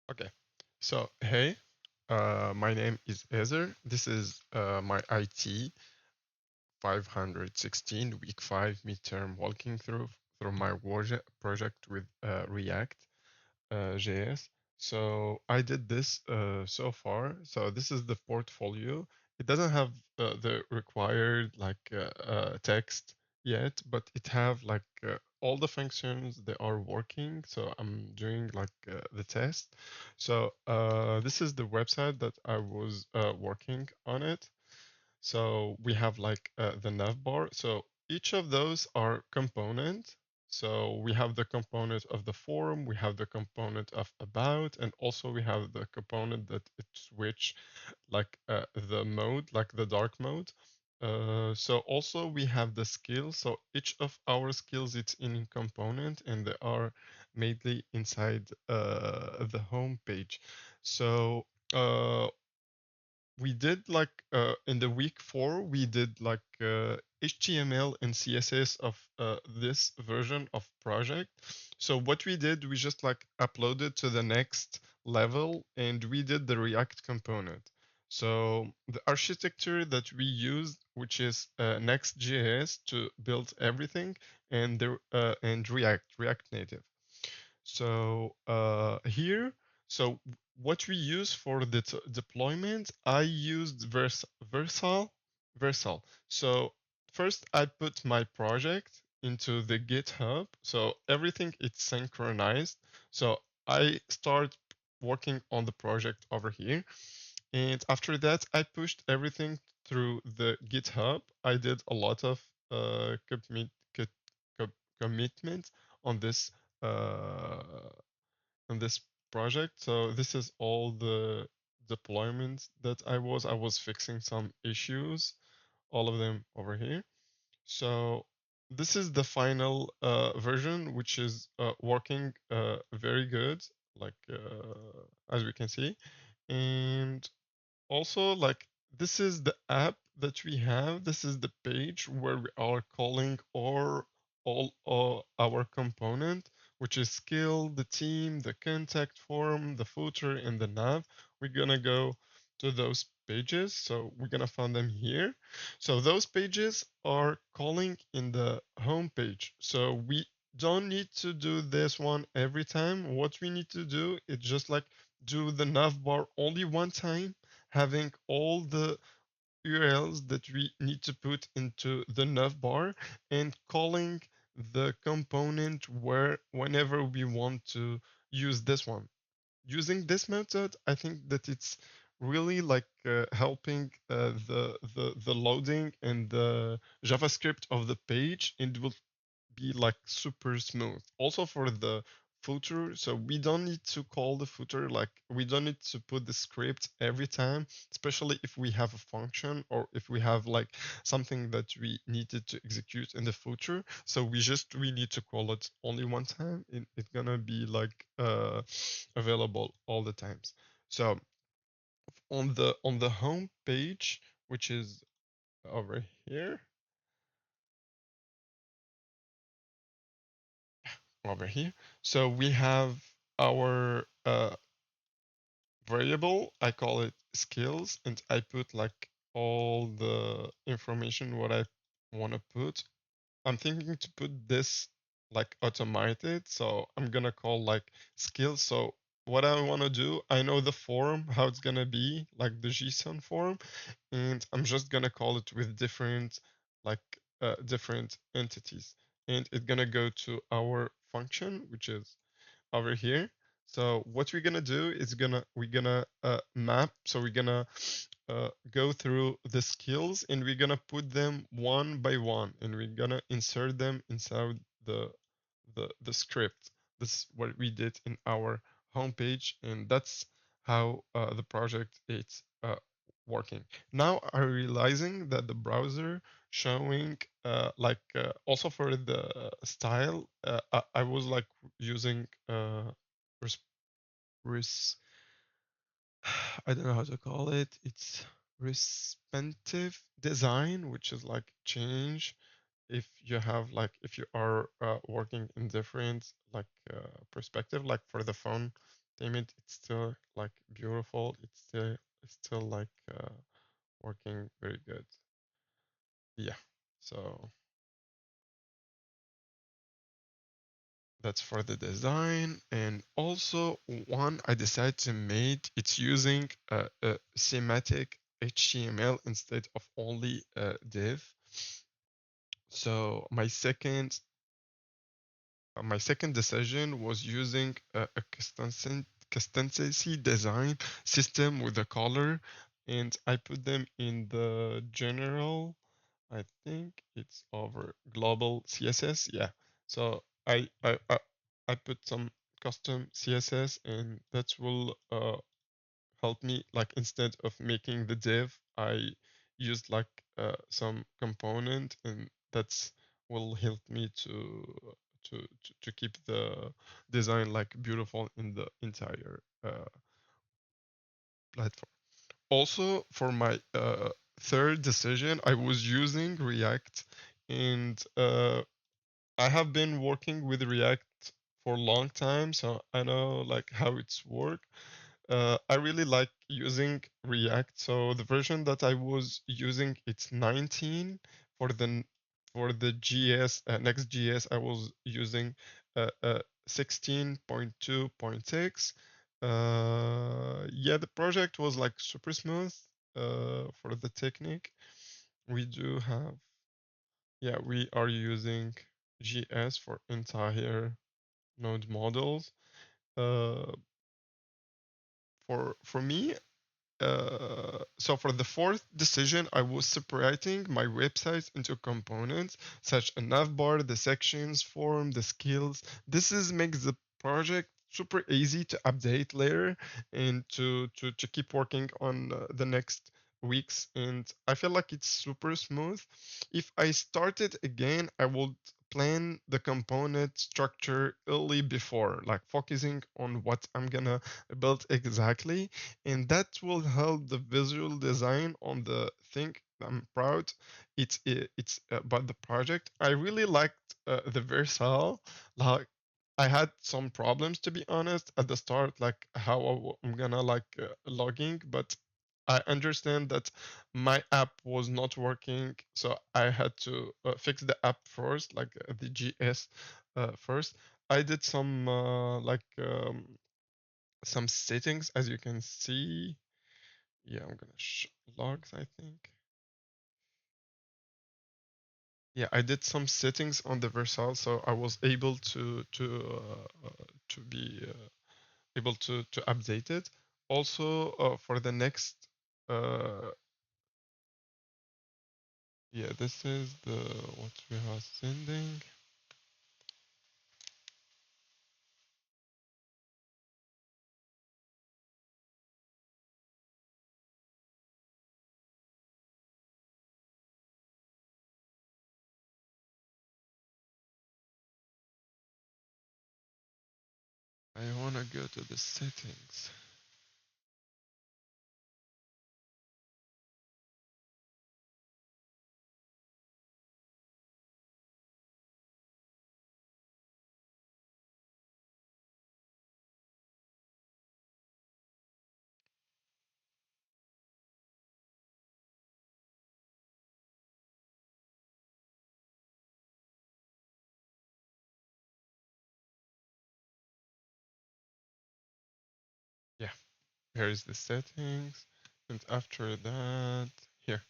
Okay, so hey, my name is Ezer. This is my IT516 week 5 midterm walking through my project with React JS. So I did this so far. So this is the portfolio. It doesn't have the required text yet, but it have all the functions they are working. So I'm doing the test. So this is the website that I was working on it. So we have the navbar. So each of those are component. So we have the component of the form, we have the component of about, and also we have the component that it switch the mode, like the dark mode. So also we have the skills. So each of our skills it's in component and they are mainly inside the home page. So we did in the week 4 we did HTML and CSS of this version of project. So what we did, we just uploaded to the next level and we did the React component. So the architecture that we used, which is Next.js to build everything, and React Native. So here, so what we use for the deployment, I used Versal. So first I put my project into the GitHub. So everything it's synchronized. So I start working on the project over here. And after that, I pushed everything through the GitHub. I did a lot of co- commitment on this uh, on this project. So this is all the deployments that I was fixing some issues, all of them over here. So this is the final version, which is working very good, as we can see. And also, this is the app that we have. This is the page where we are calling all our component, which is skill, the team, the contact form, the footer, and the nav. We're gonna go to those pages. So we're gonna find them here. So those pages are calling in the home page. So we don't need to do this one every time. What we need to do is just do the navbar only one time, having all the URLs that we need to put into the navbar and calling the component whenever we want to use this one. Using this method, I think that it's really helping the loading and the JavaScript of the page, and it will be super smooth. Also for the footer, so we don't need to call the footer, we don't need to put the script every time, especially if we have a function or if we have something that we needed to execute in the footer. So we need to call it only one time, and it's gonna be available all the times. So on the home page, which is over here, over here. So we have our variable. I call it skills, and I put all the information what I want to put. I'm thinking to put this automated, so I'm gonna call skills. So what I want to do, I know the form, how it's gonna be, like the JSON form, and I'm just gonna call it with like different entities, and it's gonna go to our function, which is over here. So what we're gonna do is we're gonna map. So we're gonna go through the skills and we're gonna put them one by one, and we're gonna insert them inside the script. This is what we did in our homepage, and that's how the project is working. Now I'm realizing that the browser showing also for the style, I was using res, res I don't know how to call it. It's responsive design, which is change if you have if you are working in different perspective, like for the phone. damn it, it's still like beautiful. It's still like working very good. Yeah. So that's for the design. And also one I decided to make, it's using a semantic HTML instead of only div. So my second decision was using a consistency design system with a color, and I put them in the general. I think it's over global CSS. Yeah. So I put some custom CSS, and that will help me, like, instead of making the div, I used like some component, and that's will help me to keep the design like beautiful in the entire platform. Also, for my third decision, I was using React, and I have been working with React for a long time, so I know like how it's work. I really like using React. So the version that I was using, it's 19. For the GS, Next.js, I was using 16.2.6. Yeah, the project was like super smooth for the technique. We do have, yeah, we are using GS for entire node models. Uh, for me, so for the fourth decision, I was separating my websites into components such a navbar, the sections, form, the skills. This is makes the project super easy to update later and to keep working on the next weeks. And I feel like it's super smooth. If I started again, I would plan the component structure early before, like focusing on what I'm gonna build exactly, and that will help the visual design on the thing. I'm proud. It's about the project. I really liked the versal. Like, I had some problems, to be honest, at the start, like how I'm gonna like logging, but I understand that my app was not working, so I had to fix the app first, like the GS first. I did some settings, as you can see. Yeah, I'm gonna logs, I think. Yeah, I did some settings on the Versal, so I was able to be able to update it. Also, for the next, uh, yeah, this is the what we are sending. I wanna go to the settings. Yeah, here is the settings, and after that, here.